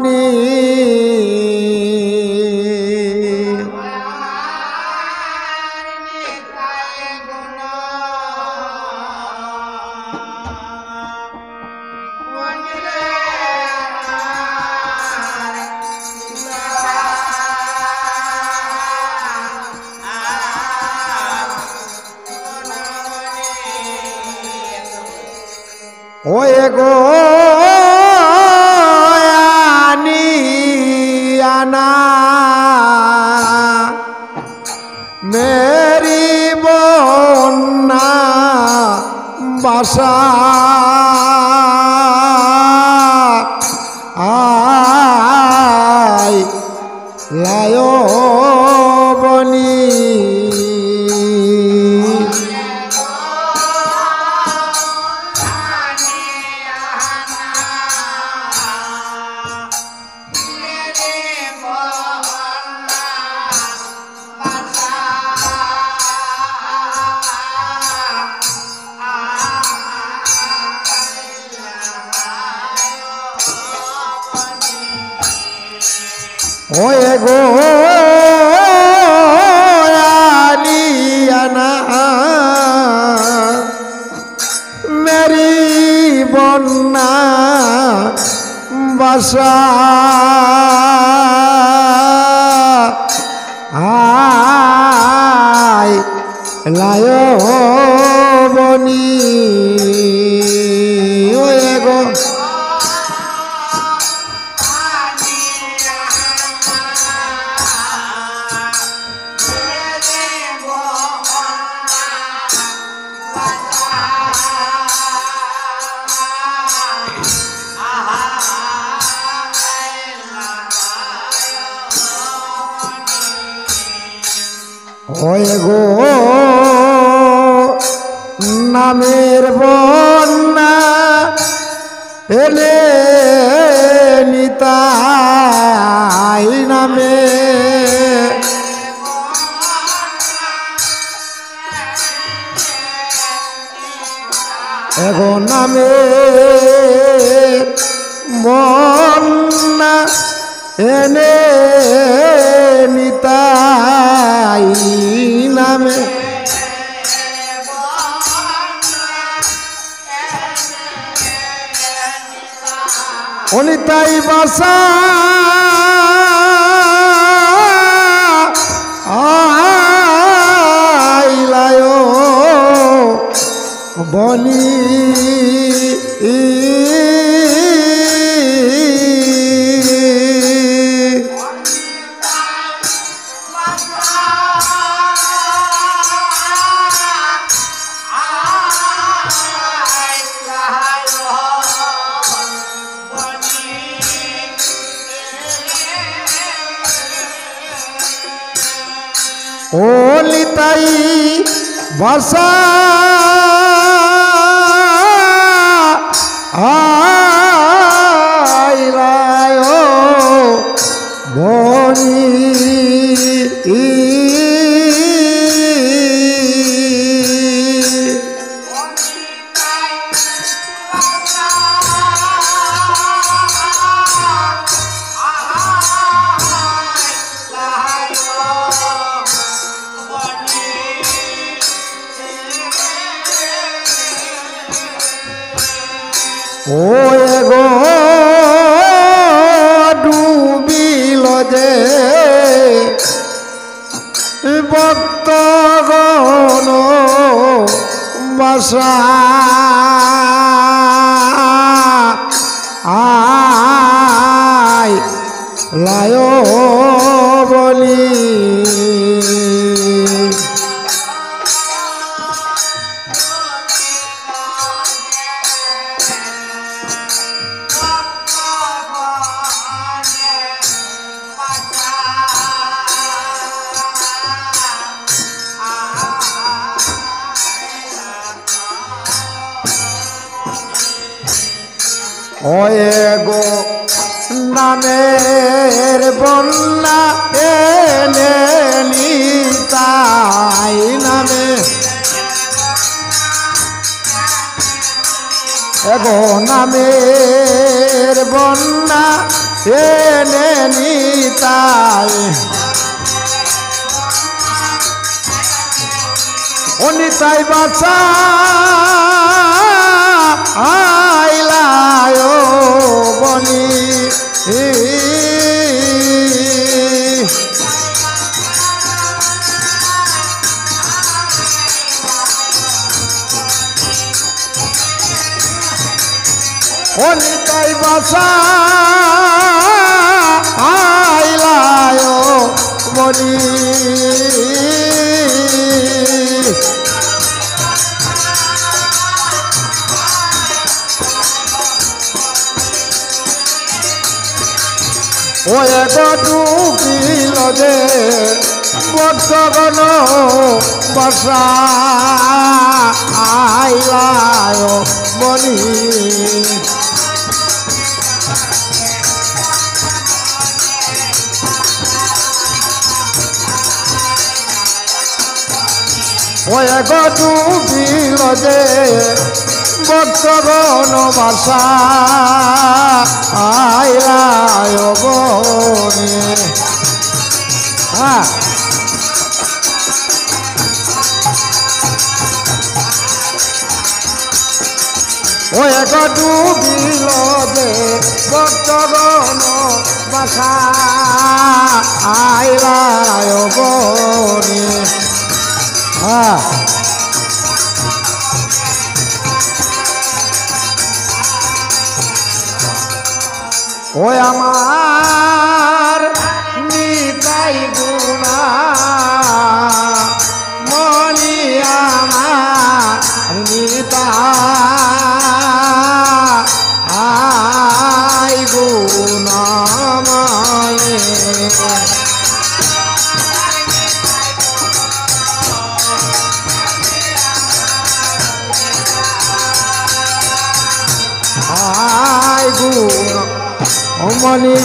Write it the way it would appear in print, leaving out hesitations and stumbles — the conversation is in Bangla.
বনি ওয়ে গো আনা মেরি বন্যা বাসা আই লায় বনি ওয়ে গো আলিয়ানা মেরি বন্যা বাসা আই লায় বনি ওয়ে গো ওয়ে গো নামের বন্যা এলে নিতাই নামে এগো নামে বন্যা এনে নিতাই নামে অনিতাই বাসা আইলায় বনি ওলিতাই বাসা আইলায় বনি ওয়ে গো ডুবিল যে ভক্তগণ বাসা আই লায় বলি ওয়ে গো নামের বন্যা এনে নিতাই নামে এগো নামের বন্যা এনে নিতাই ও নিতাই বাছা আইলায় বলি ও নিতাই বাছা আইলায় বলি ও এক ডুবিল যে বর্তগণ বর্ষা আইলায় বলি ও এক ডুবিল যে বর্তগণ বর্ষা আইলায় বলি ও এক ডুবিল যে বর্তগণ বাসা আইলায় বলি ও আমার নিতাই গুণা মনি আমার নিতাই গুণা মায়ে আই গুণ অমনি